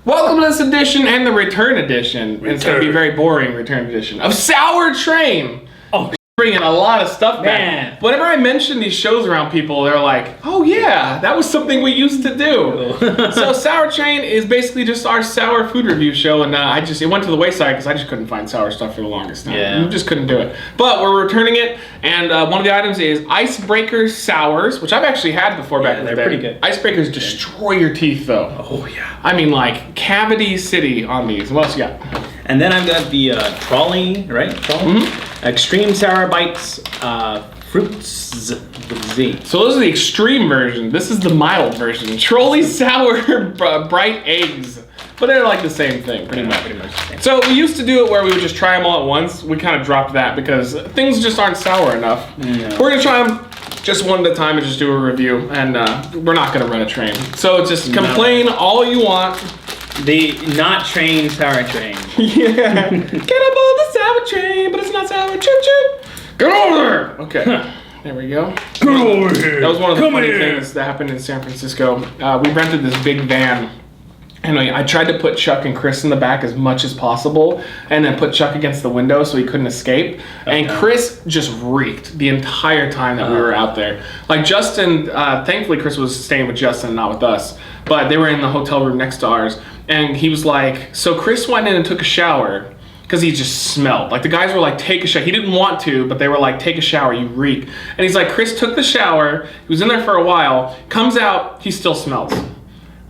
Welcome to this edition and the return edition. It's going to be a very boring return edition of Sour Train. Oh, bringing a lot of stuff man. back. Whenever I mention these shows around people, they're like, oh yeah, that was something we used to do. So Sour Train is basically just our sour food review show, and it went to the wayside because I just couldn't find sour stuff for the longest time. Yeah. Just couldn't do it. But we're returning it, and one of the items is Icebreaker Sours, which I've actually had before back in the day. They're pretty good. Icebreakers destroy your teeth though. Oh yeah. I mean, like cavity city on these. What else you got? And then I've got the Trolli, right? Trolli? Extreme Sour Bites, fruits with Z. So those are the extreme version. This is the mild version. Trolli Sour Brite Eggs. But they're like the same thing, pretty much. So we used to do it where we would just try them all at once. We kind of dropped that because things just aren't sour enough. No. We're going to try them just one at a time and just do a review. And we're not going to run a train. So just complain all you want. The not trained sour train. Yeah. Get aboard the sour train, but it's not sour. Choo choo. Get over there. Okay. There we go. Get over here. That was one of the funny things that happened in San Francisco. We rented this big van. And I tried to put Chuck and Chris in the back as much as possible, and then put Chuck against the window so he couldn't escape. Okay. And Chris just reeked the entire time that we were out there. Like Justin, thankfully Chris was staying with Justin, not with us, but they were in the hotel room next to ours. And he was like, so Chris went in and took a shower because he just smelled. Like the guys were like, take a shower. He didn't want to, but they were like, take a shower, you reek. And he's like, Chris took the shower, he was in there for a while, comes out, he still smells.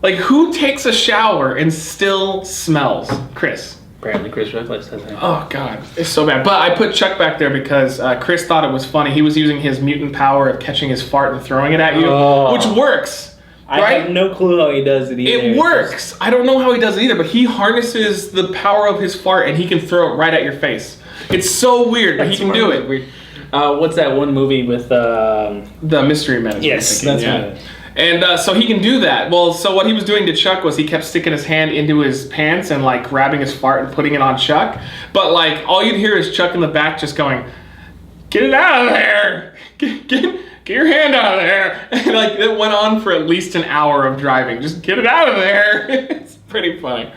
Like, who takes a shower and still smells? Chris. Apparently Chris Reckless has that. Oh, God. It's so bad. But I put Chuck back there because Chris thought it was funny. He was using his mutant power of catching his fart and throwing it at you, which works, right? I have no clue how he does it either. It works. I don't know how he does it either, but he harnesses the power of his fart and he can throw it right at your face. It's so weird, but he can do it. Weird. What's that one movie with... The Mystery Men. Yes, that's right. And so he can do that. Well, so what he was doing to Chuck was he kept sticking his hand into his pants and like grabbing his fart and putting it on Chuck. But like all you'd hear is Chuck in the back just going, "Get it out of there! Get your hand out of there!" And like it went on for at least an hour of driving. Just get it out of there. It's pretty funny.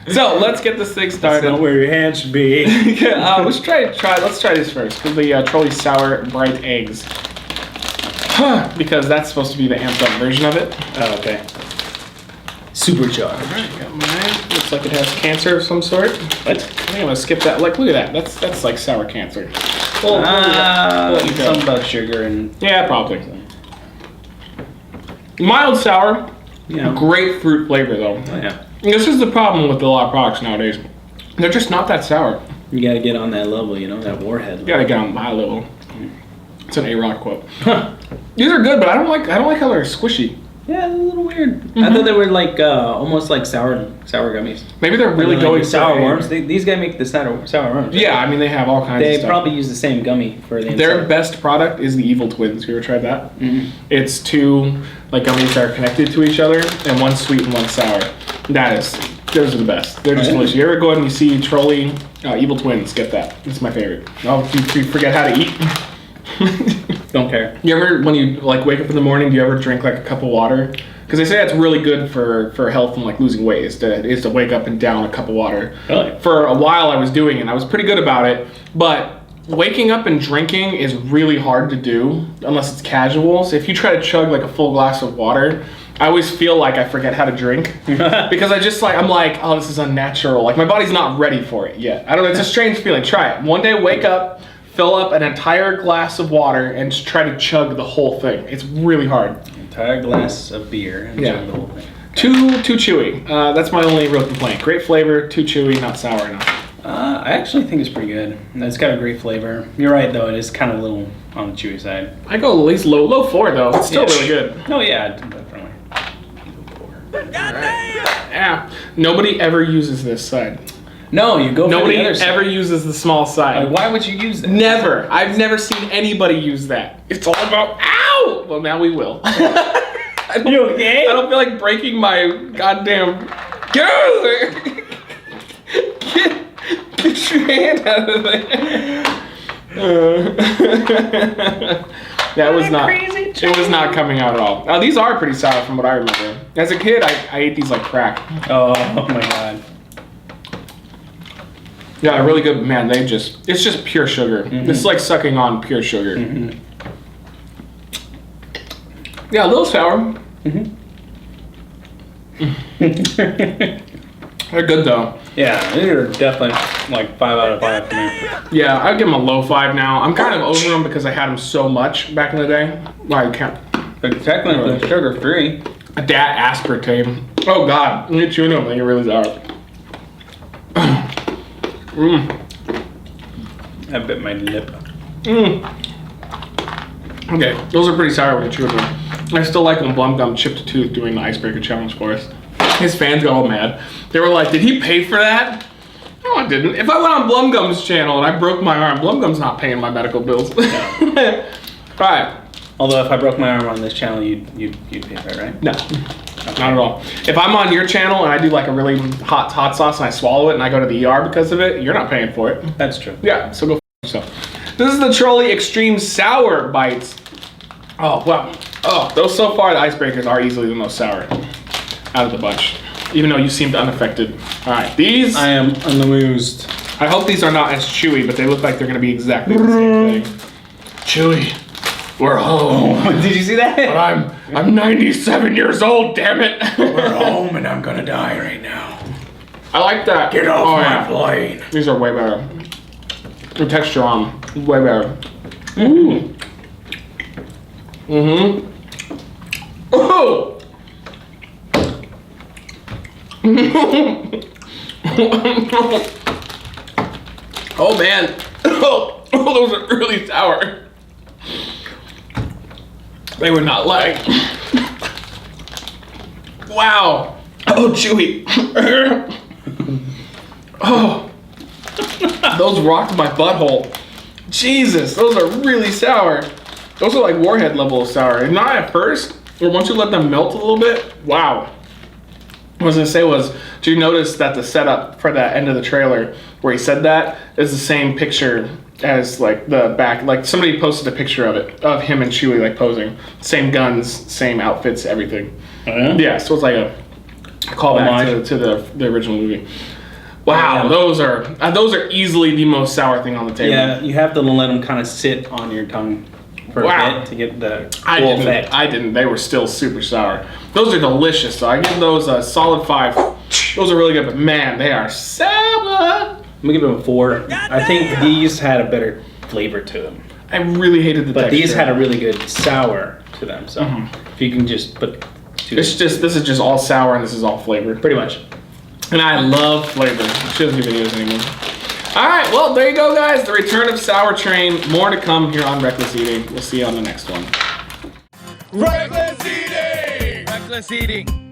So let's get this thing started. That's not where your hand should be. Let's try this first with the Trolli Sour Brite Eggs. Because that's supposed to be the amped up version of it. Oh, okay. Supercharged. Alright, got mine. Looks like it has cancer of some sort. What? I think I'm gonna skip that. Like, look at that. That's like sour cancer. Something about sugar and... Yeah, probably. Mild sour. Yeah. Grapefruit flavor though. Oh, yeah. This is the problem with a lot of products nowadays. They're just not that sour. You gotta get on that level, you know, that warhead level. You gotta get on my level. It's an A-Rock quote. These are good, but I don't like how they're squishy. Yeah, a little weird. I thought they were like almost like sour gummies. Maybe they're really going like sour worms. These guys make the sour worms. Yeah, I mean they have all kinds of stuff. They probably use the same gummy for the inside. Their best product is the Evil Twins. You ever tried that? Mm-hmm. It's two like gummies that are connected to each other, and one's sweet and one's sour. Those are the best. They're just delicious. You ever go out and you see Trolli Evil Twins? Get that. It's my favorite. Oh, you forget how to eat. Don't care. You ever, when you like wake up in the morning, do you ever drink like a cup of water? Because they say that's really good for health and like losing weight is to wake up and down a cup of water. Really? For a while I was doing it and I was pretty good about it, but waking up and drinking is really hard to do unless it's casual. So if you try to chug like a full glass of water, I always feel like I forget how to drink because I'm like, oh, this is unnatural. Like my body's not ready for it yet. I don't know, it's a strange feeling. Try it. One day wake up, fill up an entire glass of water and just try to chug the whole thing. It's really hard. Entire glass of beer and chug the whole thing. Too chewy. That's my only real complaint. Great flavor, too chewy, not sour enough. I actually think it's pretty good. It's got a great flavor. You're right though, it is kind of a little on the chewy side. I go at least low 4 though. It's still really good. Oh yeah, definitely. Yeah. Nobody ever uses this side. No, you go for Nobody the other side. ever uses the small side. Like, why would you use that? Never. I've never seen anybody use that. It's all about, ow! Well, now we will. You okay? I don't feel like breaking my goddamn... Get out of there! Get your hand out of there. Yeah, it was not. It was not coming out at all. Now these are pretty sour from what I remember. As a kid, I ate these like crack. Oh my god. Yeah, they're really good. Man, it's just pure sugar. It's like sucking on pure sugar. Yeah, a little sour. They're good though. Yeah, these are definitely like 5 out of 5 for me. Yeah, I'd give them a low 5 now. I'm kind of over them because I had them so much back in the day. Well, I can't. But technically sugar free. That aspartame. Oh god, when you're chewing them, they get really sour. I bit my lip. Okay, those are pretty sour when you chew them. I still like when Blumgum chipped a tooth doing the icebreaker challenge for us. His fans got all mad. They were like, did he pay for that? No, I didn't. If I went on Blumgum's channel and I broke my arm, Blumgum's not paying my medical bills. No. Alright. Although if I broke my arm on this channel, you'd pay for it, right? No. Okay. Not at all. If I'm on your channel and I do like a really hot sauce and I swallow it and I go to the ER because of it, you're not paying for it. That's true. Yeah, so go f yourself. This is the Trolli Extreme Sour Bites. Oh, wow. Oh, those so far, the icebreakers are easily the most sour out of the bunch. Even though you seemed unaffected. All right, these. I am amused. I hope these are not as chewy, but they look like they're gonna be exactly the same thing. Chewy. We're home. Did you see that? But I'm 97 years old, damn it. We're home and I'm gonna die right now. I like that. Get off my plane. These are way better. The texture on them, way better. Oh! Oh man. Oh, those are really sour. They were not like. Wow. Oh, chewy. Oh. Those rocked my butthole. Jesus, those are really sour. Those are like Warhead level of sour. Not at first, or once you let them melt a little bit, wow. What I was gonna say was, did you notice that the setup for that end of the trailer where he said that is the same picture as like the back, like somebody posted a picture of it, of him and Chewie like posing. Same guns, same outfits, everything. Yeah, so it's like a callback to the original movie. Wow, those are easily the most sour thing on the table. Yeah, you have to let them kind of sit on your tongue for a bit to get the full effect. I didn't. They were still super sour. Those are delicious, so I give those a solid 5. Those are really good, but man, they are sour. I'm gonna give them a 4. I think these had a better flavor to them. I really hated the texture. But these had a really good sour to them, so if you can just put two. This is just all sour and this is all flavor. Pretty much. And I love flavor. She doesn't do videos anymore. Alright, well, there you go, guys. The return of Sour Train. More to come here on Reckless Eating. We'll see you on the next one. Reckless Eating! Reckless Eating!